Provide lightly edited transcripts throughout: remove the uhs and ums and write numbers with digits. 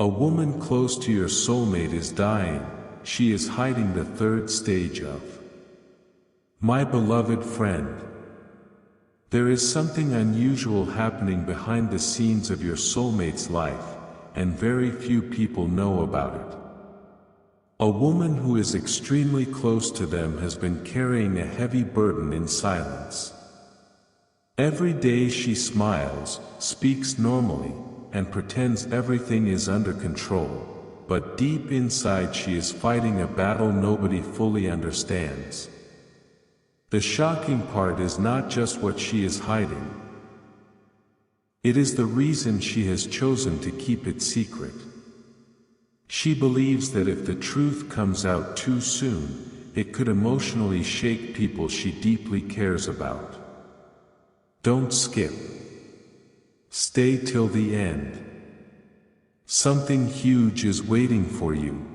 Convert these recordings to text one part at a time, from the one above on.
A woman close to your soulmate is dying, she is hiding the third stage of. My beloved friend. There is something unusual happening behind the scenes of your soulmate's life, and very few people know about it. A woman who is extremely close to them has been carrying a heavy burden in silence. Every day she smiles, speaks normally, and pretends everything is under control, but deep inside she is fighting a battle nobody fully understands. The shocking part is not just what she is hiding. It is the reason she has chosen to keep it secret. She believes that if the truth comes out too soon, it could emotionally shake people she deeply cares about. Don't skip. Stay till the end. Something huge is waiting for you.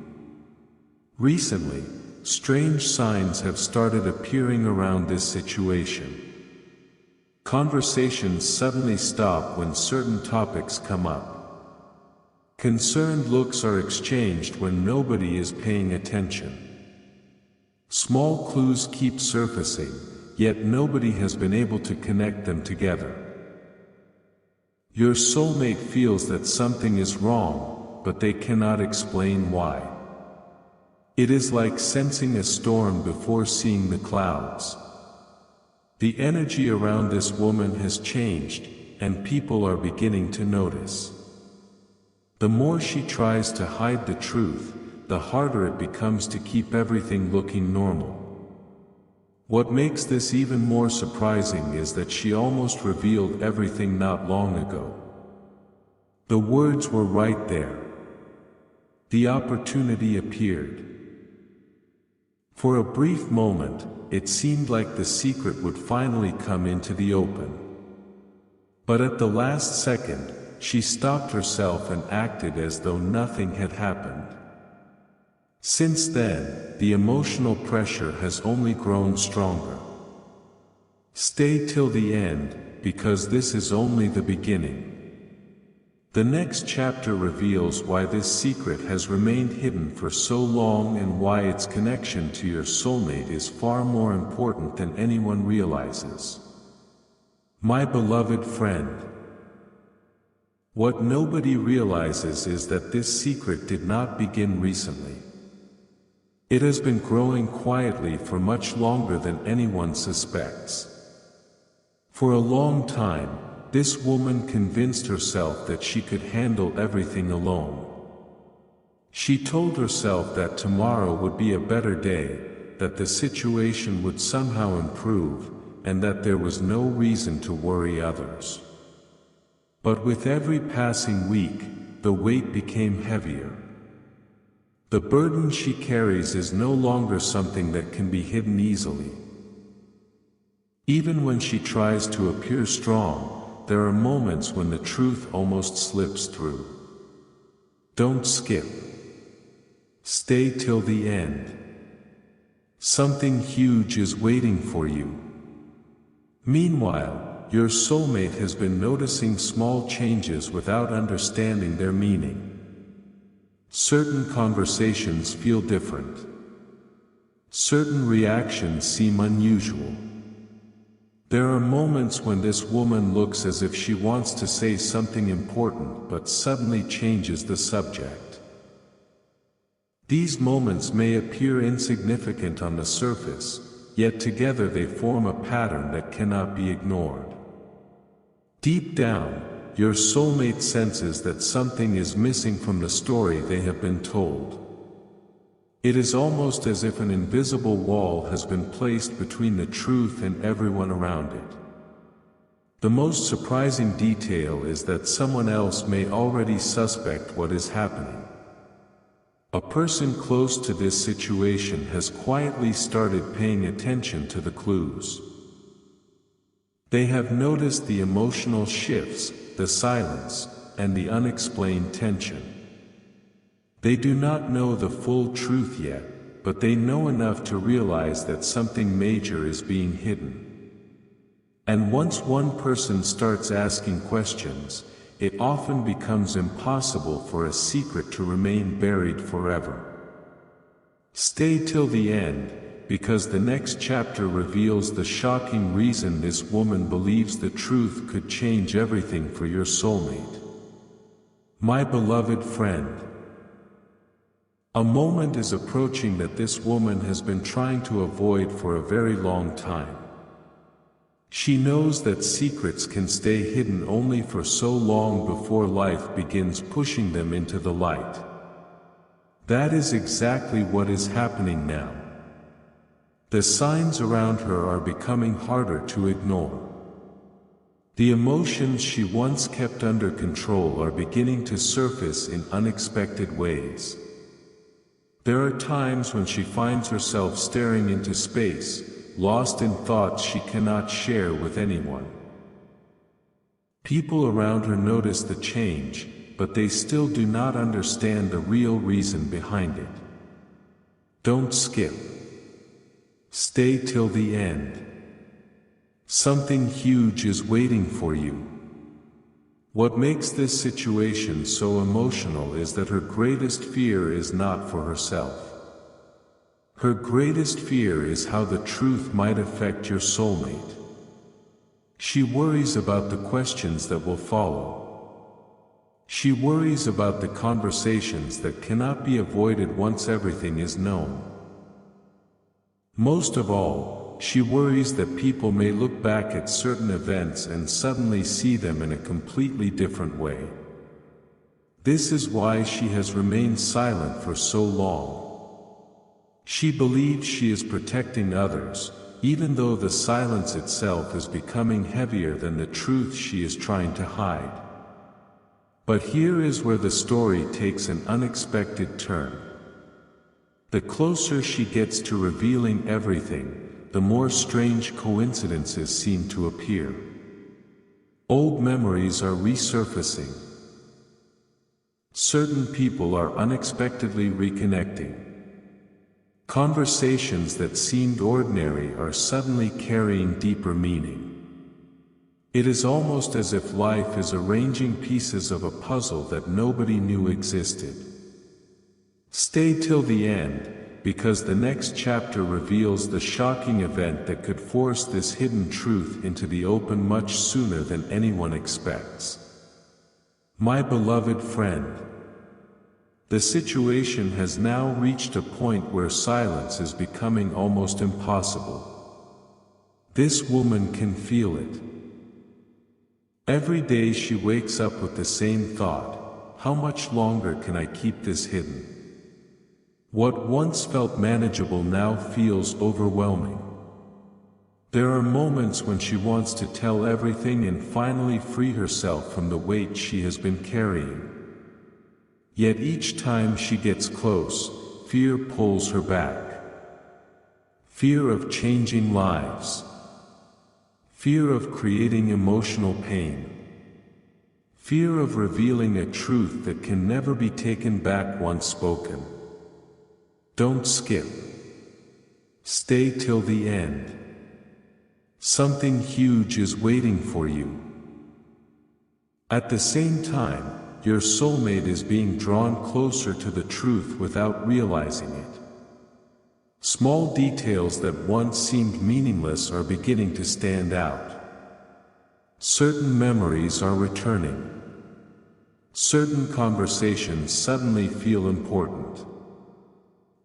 Recently, strange signs have started appearing around this situation. Conversations suddenly stop when certain topics come up. Concerned looks are exchanged when nobody is paying attention. Small clues keep surfacing, yet nobody has been able to connect them together. Your soulmate feels that something is wrong, but they cannot explain why. It is like sensing a storm before seeing the clouds. The energy around this woman has changed, and people are beginning to notice. The more she tries to hide the truth, the harder it becomes to keep everything looking normal. What makes this even more surprising is that she almost revealed everything not long ago. The words were right there. The opportunity appeared. For a brief moment, it seemed like the secret would finally come into the open. But at the last second, she stopped herself and acted as though nothing had happened. Since then, the emotional pressure has only grown stronger. Stay till the end, because this is only the beginning. The next chapter reveals why this secret has remained hidden for so long and why its connection to your soulmate is far more important than anyone realizes. My beloved friend. What nobody realizes is that this secret did not begin recently. It has been growing quietly for much longer than anyone suspects. For a long time, this woman convinced herself that she could handle everything alone. She told herself that tomorrow would be a better day, that the situation would somehow improve, and that there was no reason to worry others. But with every passing week, the weight became heavier. The burden she carries is no longer something that can be hidden easily. Even when she tries to appear strong, there are moments when the truth almost slips through. Don't skip. Stay till the end. Something huge is waiting for you. Meanwhile, your soulmate has been noticing small changes without understanding their meaning. Certain conversations feel different. Certain reactions seem unusual. There are moments when this woman looks as if she wants to say something important but suddenly changes the subject. These moments may appear insignificant on the surface, yet together they form a pattern that cannot be ignored. Deep down, your soulmate senses that something is missing from the story they have been told. It is almost as if an invisible wall has been placed between the truth and everyone around it. The most surprising detail is that someone else may already suspect what is happening. A person close to this situation has quietly started paying attention to the clues. They have noticed the emotional shifts, the silence, and the unexplained tension. They do not know the full truth yet, but they know enough to realize that something major is being hidden. And once one person starts asking questions, it often becomes impossible for a secret to remain buried forever. Stay till the end, because the next chapter reveals the shocking reason this woman believes the truth could change everything for your soulmate. My beloved friend, a moment is approaching that this woman has been trying to avoid for a very long time. She knows that secrets can stay hidden only for so long before life begins pushing them into the light. That is exactly what is happening now. The signs around her are becoming harder to ignore. The emotions she once kept under control are beginning to surface in unexpected ways. There are times when she finds herself staring into space, lost in thoughts she cannot share with anyone. People around her notice the change, but they still do not understand the real reason behind it. Don't skip. Stay till the end. Something huge is waiting for you. What makes this situation so emotional is that her greatest fear is not for herself. Her greatest fear is how the truth might affect your soulmate. She worries about the questions that will follow. She worries about the conversations that cannot be avoided once everything is known. Most of all, she worries that people may look back at certain events and suddenly see them in a completely different way. This is why she has remained silent for so long. She believes she is protecting others, even though the silence itself is becoming heavier than the truth she is trying to hide. But here is where the story takes an unexpected turn. The closer she gets to revealing everything, the more strange coincidences seem to appear. Old memories are resurfacing. Certain people are unexpectedly reconnecting. Conversations that seemed ordinary are suddenly carrying deeper meaning. It is almost as if life is arranging pieces of a puzzle that nobody knew existed. Stay till the end, because the next chapter reveals the shocking event that could force this hidden truth into the open much sooner than anyone expects. My beloved friend, the situation has now reached a point where silence is becoming almost impossible. This woman can feel it. Every day she wakes up with the same thought: how much longer can I keep this hidden? What once felt manageable now feels overwhelming. There are moments when she wants to tell everything and finally free herself from the weight she has been carrying. Yet each time she gets close, fear pulls her back. Fear of changing lives. Fear of creating emotional pain. Fear of revealing a truth that can never be taken back once spoken. Don't skip. Stay till the end. Something huge is waiting for you. At the same time, your soulmate is being drawn closer to the truth without realizing it. Small details that once seemed meaningless are beginning to stand out. Certain memories are returning. Certain conversations suddenly feel important.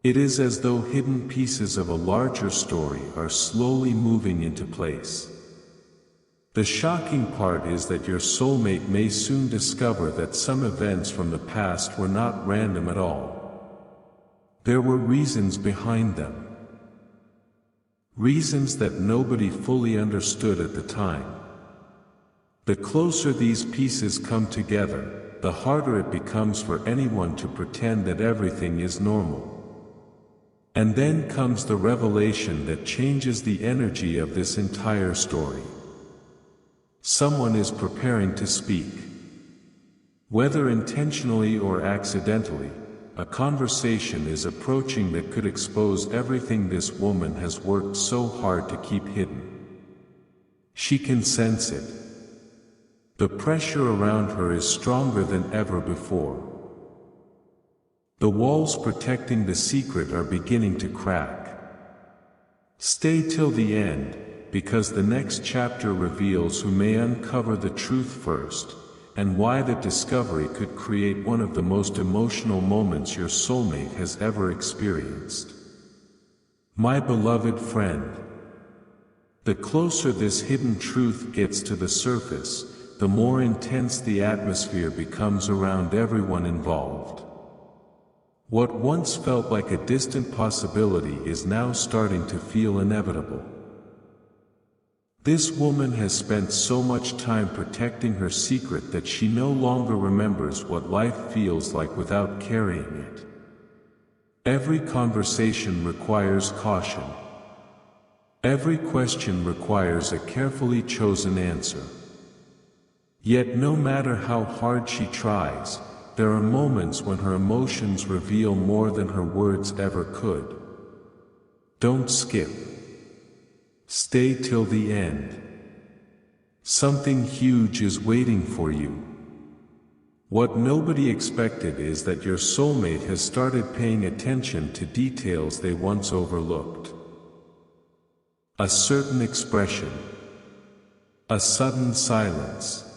It is as though hidden pieces of a larger story are slowly moving into place. The shocking part is that your soulmate may soon discover that some events from the past were not random at all. There were reasons behind them. Reasons that nobody fully understood at the time. The closer these pieces come together, the harder it becomes for anyone to pretend that everything is normal. And then comes the revelation that changes the energy of this entire story. Someone is preparing to speak. Whether intentionally or accidentally, a conversation is approaching that could expose everything this woman has worked so hard to keep hidden. She can sense it. The pressure around her is stronger than ever before. The walls protecting the secret are beginning to crack. Stay till the end, because the next chapter reveals who may uncover the truth first, and why that discovery could create one of the most emotional moments your soulmate has ever experienced. My beloved friend, the closer this hidden truth gets to the surface, the more intense the atmosphere becomes around everyone involved. What once felt like a distant possibility is now starting to feel inevitable. This woman has spent so much time protecting her secret that she no longer remembers what life feels like without carrying it. Every conversation requires caution. Every question requires a carefully chosen answer. Yet no matter how hard she tries, there are moments when her emotions reveal more than her words ever could. Don't skip. Stay till the end. Something huge is waiting for you. What nobody expected is that your soulmate has started paying attention to details they once overlooked. A certain expression. A sudden silence.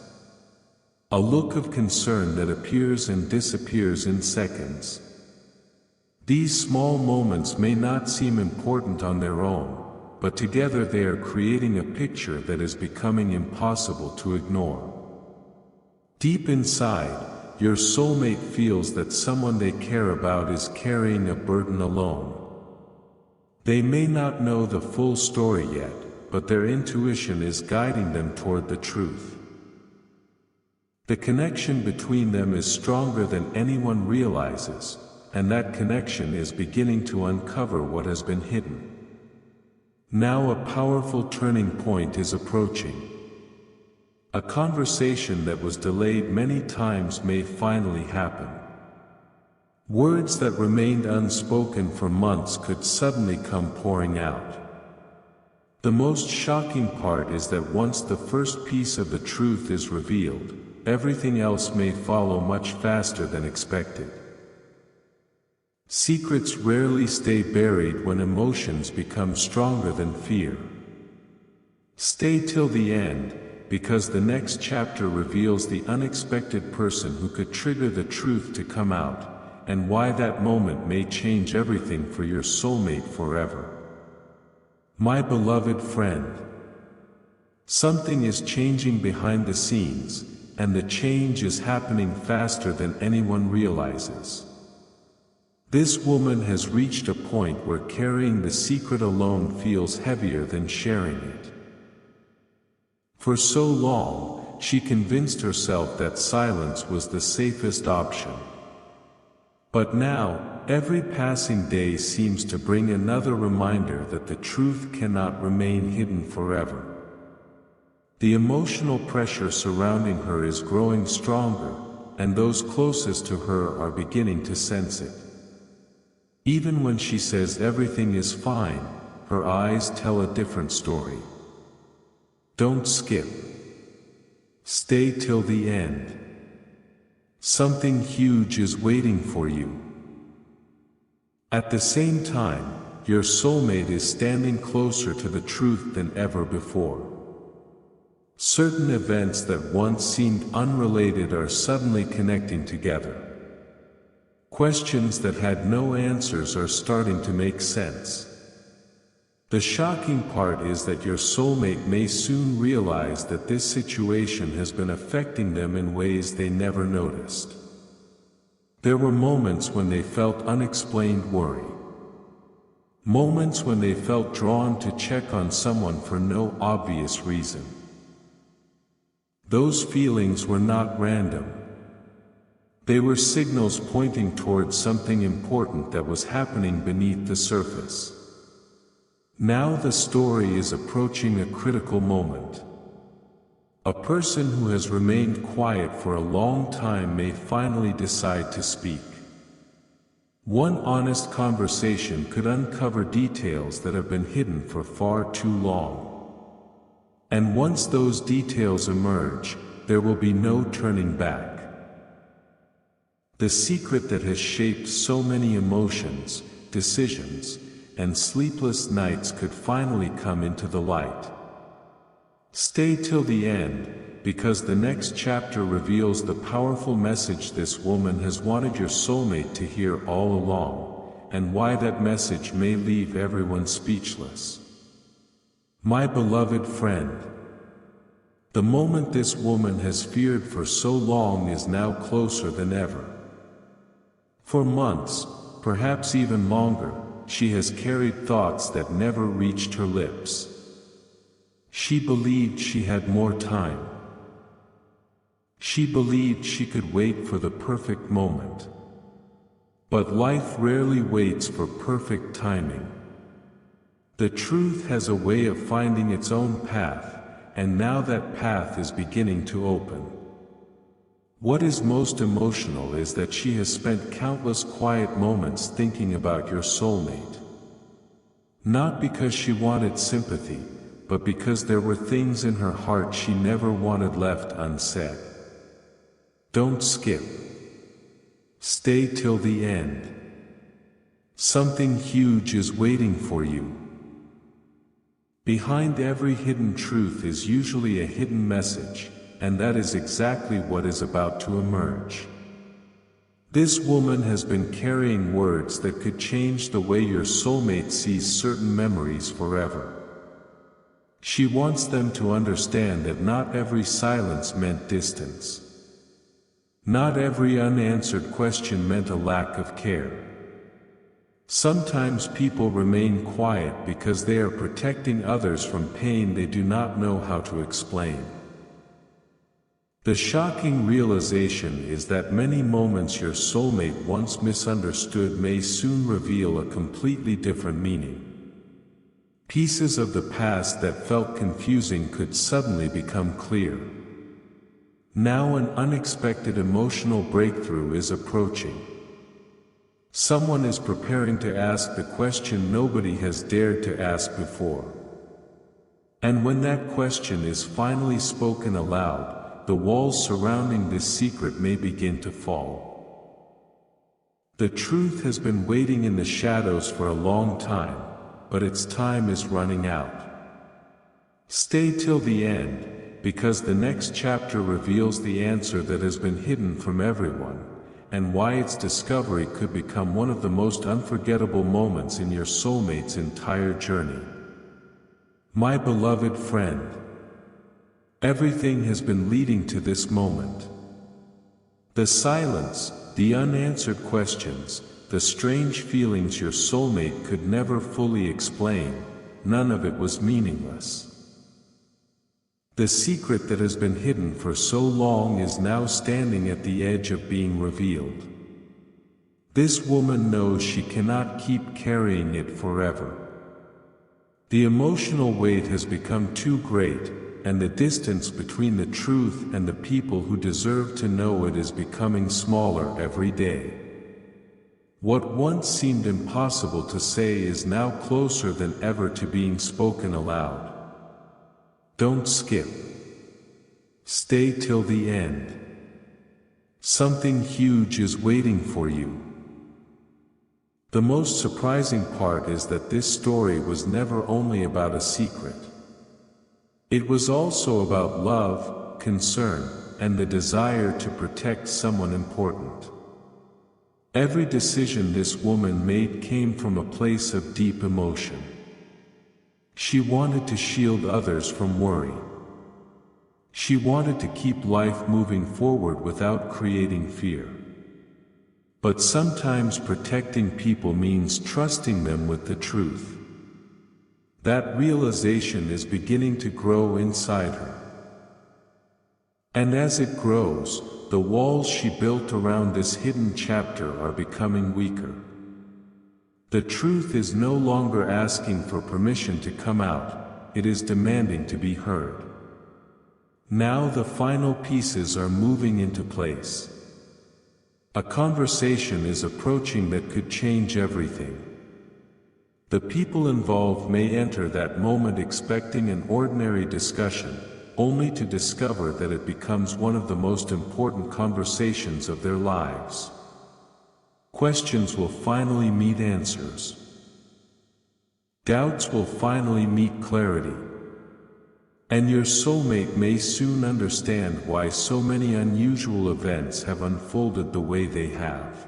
A look of concern that appears and disappears in seconds. These small moments may not seem important on their own, but together they are creating a picture that is becoming impossible to ignore. Deep inside, your soulmate feels that someone they care about is carrying a burden alone. They may not know the full story yet, but their intuition is guiding them toward the truth. The connection between them is stronger than anyone realizes, and that connection is beginning to uncover what has been hidden. Now a powerful turning point is approaching. A conversation that was delayed many times may finally happen. Words that remained unspoken for months could suddenly come pouring out. The most shocking part is that once the first piece of the truth is revealed, everything else may follow much faster than expected. Secrets rarely stay buried when emotions become stronger than fear. Stay till the end, because the next chapter reveals the unexpected person who could trigger the truth to come out, and why that moment may change everything for your soulmate forever. My beloved friend, something is changing behind the scenes, and the change is happening faster than anyone realizes. This woman has reached a point where carrying the secret alone feels heavier than sharing it. For so long, she convinced herself that silence was the safest option. But now, every passing day seems to bring another reminder that the truth cannot remain hidden forever. The emotional pressure surrounding her is growing stronger, and those closest to her are beginning to sense it. Even when she says everything is fine, her eyes tell a different story. Don't skip. Stay till the end. Something huge is waiting for you. At the same time, your soulmate is standing closer to the truth than ever before. Certain events that once seemed unrelated are suddenly connecting together. Questions that had no answers are starting to make sense. The shocking part is that your soulmate may soon realize that this situation has been affecting them in ways they never noticed. There were moments when they felt unexplained worry. Moments when they felt drawn to check on someone for no obvious reason. Those feelings were not random. They were signals pointing towards something important that was happening beneath the surface. Now the story is approaching a critical moment. A person who has remained quiet for a long time may finally decide to speak. One honest conversation could uncover details that have been hidden for far too long. And once those details emerge, there will be no turning back. The secret that has shaped so many emotions, decisions, and sleepless nights could finally come into the light. Stay till the end, because the next chapter reveals the powerful message this woman has wanted your soulmate to hear all along, and why that message may leave everyone speechless. My beloved friend, the moment this woman has feared for so long is now closer than ever. For months, perhaps even longer, she has carried thoughts that never reached her lips. She believed she had more time. She believed she could wait for the perfect moment. But life rarely waits for perfect timing. The truth has a way of finding its own path, and now that path is beginning to open. What is most emotional is that she has spent countless quiet moments thinking about your soulmate. Not because she wanted sympathy, but because there were things in her heart she never wanted left unsaid. Don't skip. Stay till the end. Something huge is waiting for you. Behind every hidden truth is usually a hidden message, and that is exactly what is about to emerge. This woman has been carrying words that could change the way your soulmate sees certain memories forever. She wants them to understand that not every silence meant distance. Not every unanswered question meant a lack of care. Sometimes people remain quiet because they are protecting others from pain they do not know how to explain. The shocking realization is that many moments your soulmate once misunderstood may soon reveal a completely different meaning. Pieces of the past that felt confusing could suddenly become clear. Now an unexpected emotional breakthrough is approaching. Someone is preparing to ask the question nobody has dared to ask before. And when that question is finally spoken aloud, the walls surrounding this secret may begin to fall. The truth has been waiting in the shadows for a long time, but its time is running out. Stay till the end, because the next chapter reveals the answer that has been hidden from everyone, and why its discovery could become one of the most unforgettable moments in your soulmate's entire journey. My beloved friend, everything has been leading to this moment. The silence, the unanswered questions, the strange feelings your soulmate could never fully explain, none of it was meaningless. The secret that has been hidden for so long is now standing at the edge of being revealed. This woman knows she cannot keep carrying it forever. The emotional weight has become too great, and the distance between the truth and the people who deserve to know it is becoming smaller every day. What once seemed impossible to say is now closer than ever to being spoken aloud. Don't skip. Stay till the end. Something huge is waiting for you. The most surprising part is that this story was never only about a secret. It was also about love, concern, and the desire to protect someone important. Every decision this woman made came from a place of deep emotion. She wanted to shield others from worry. She wanted to keep life moving forward without creating fear. But sometimes protecting people means trusting them with the truth. That realization is beginning to grow inside her. And as it grows, the walls she built around this hidden chapter are becoming weaker. The truth is no longer asking for permission to come out, it is demanding to be heard. Now the final pieces are moving into place. A conversation is approaching that could change everything. The people involved may enter that moment expecting an ordinary discussion, only to discover that it becomes one of the most important conversations of their lives. Questions will finally meet answers. Doubts will finally meet clarity. And your soulmate may soon understand why so many unusual events have unfolded the way they have.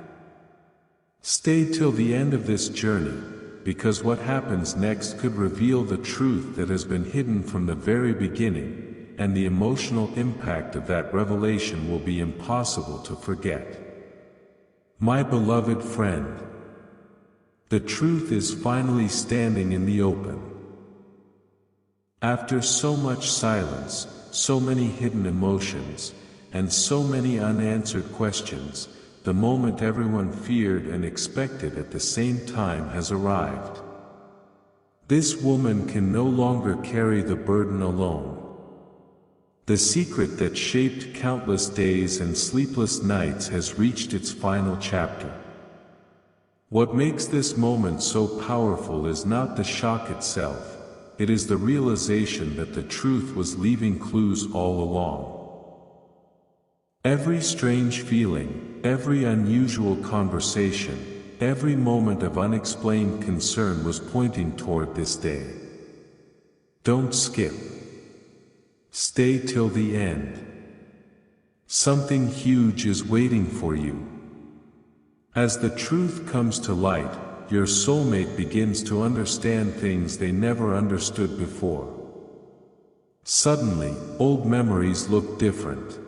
Stay till the end of this journey, because what happens next could reveal the truth that has been hidden from the very beginning, and the emotional impact of that revelation will be impossible to forget. My beloved friend, the truth is finally standing in the open. After so much silence, so many hidden emotions, and so many unanswered questions, the moment everyone feared and expected at the same time has arrived. This woman can no longer carry the burden alone. The secret that shaped countless days and sleepless nights has reached its final chapter. What makes this moment so powerful is not the shock itself, it is the realization that the truth was leaving clues all along. Every strange feeling, every unusual conversation, every moment of unexplained concern was pointing toward this day. Don't skip. Stay till the end. Something huge is waiting for you. As the truth comes to light, your soulmate begins to understand things they never understood before. Suddenly, old memories look different.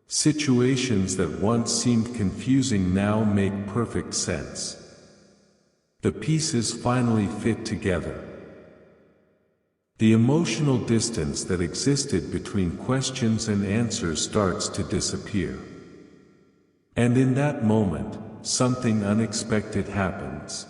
Situations that once seemed confusing now make perfect sense. The pieces finally fit together. The emotional distance that existed between questions and answers starts to disappear. And in that moment, something unexpected happens.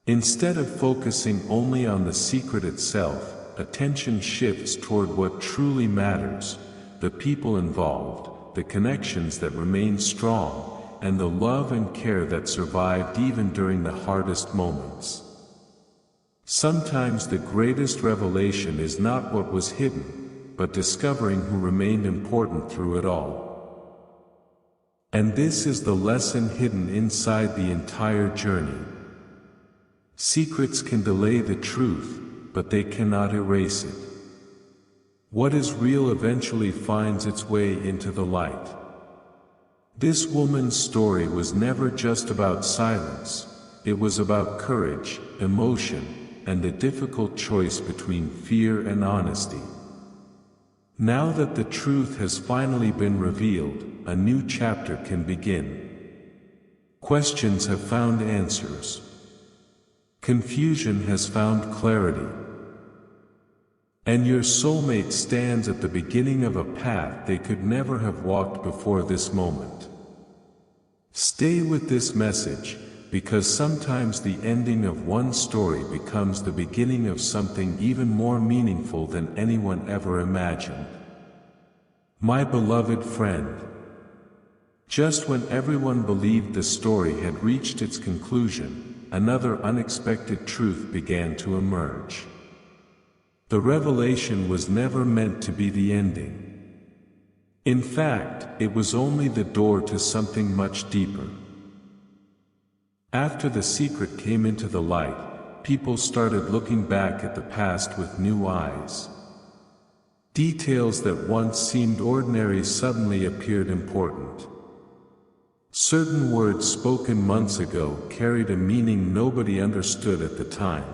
Instead of focusing only on the secret itself, attention shifts toward what truly matters: the people involved, the connections that remain strong, and the love and care that survived even during the hardest moments. Sometimes the greatest revelation is not what was hidden, but discovering who remained important through it all. And this is the lesson hidden inside the entire journey. Secrets can delay the truth, but they cannot erase it. What is real eventually finds its way into the light. This woman's story was never just about silence, it was about courage, emotion, and the difficult choice between fear and honesty. Now that the truth has finally been revealed, a new chapter can begin. Questions have found answers. Confusion has found clarity. And your soulmate stands at the beginning of a path they could never have walked before this moment. Stay with this message, because sometimes the ending of one story becomes the beginning of something even more meaningful than anyone ever imagined. My beloved friend, just when everyone believed the story had reached its conclusion, another unexpected truth began to emerge. The revelation was never meant to be the ending. In fact, it was only the door to something much deeper. After the secret came into the light, people started looking back at the past with new eyes. Details that once seemed ordinary suddenly appeared important. Certain words spoken months ago carried a meaning nobody understood at the time.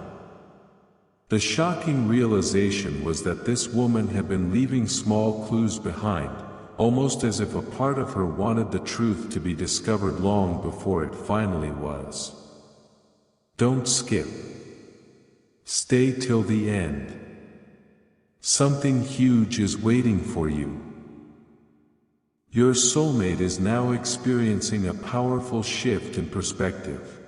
The shocking realization was that this woman had been leaving small clues behind, almost as if a part of her wanted the truth to be discovered long before it finally was. Don't skip. Stay till the end. Something huge is waiting for you. Your soulmate is now experiencing a powerful shift in perspective.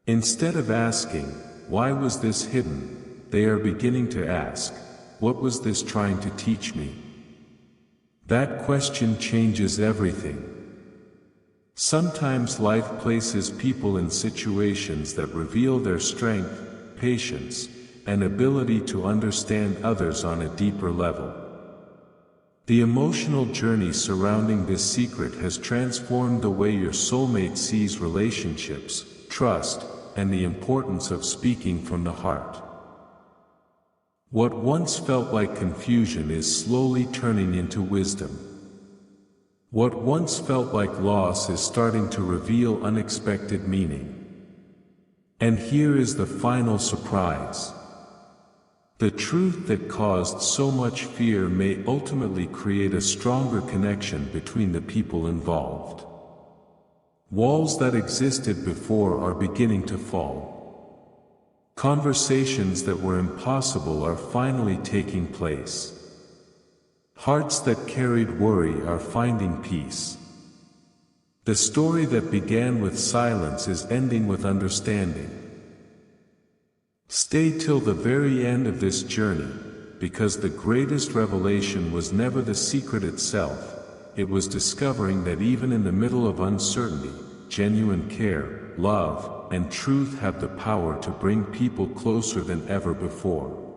Instead of asking, "Why was this hidden?" they are beginning to ask, "What was this trying to teach me?" That question changes everything. Sometimes life places people in situations that reveal their strength, patience, and ability to understand others on a deeper level. The emotional journey surrounding this secret has transformed the way your soulmate sees relationships, trust, and the importance of speaking from the heart. What once felt like confusion is slowly turning into wisdom. What once felt like loss is starting to reveal unexpected meaning. And here is the final surprise. The truth that caused so much fear may ultimately create a stronger connection between the people involved. Walls that existed before are beginning to fall. Conversations that were impossible are finally taking place. Hearts that carried worry are finding peace. The story that began with silence is ending with understanding. Stay till the very end of this journey, because the greatest revelation was never the secret itself, it was discovering that even in the middle of uncertainty, genuine care, love, and truth have the power to bring people closer than ever before.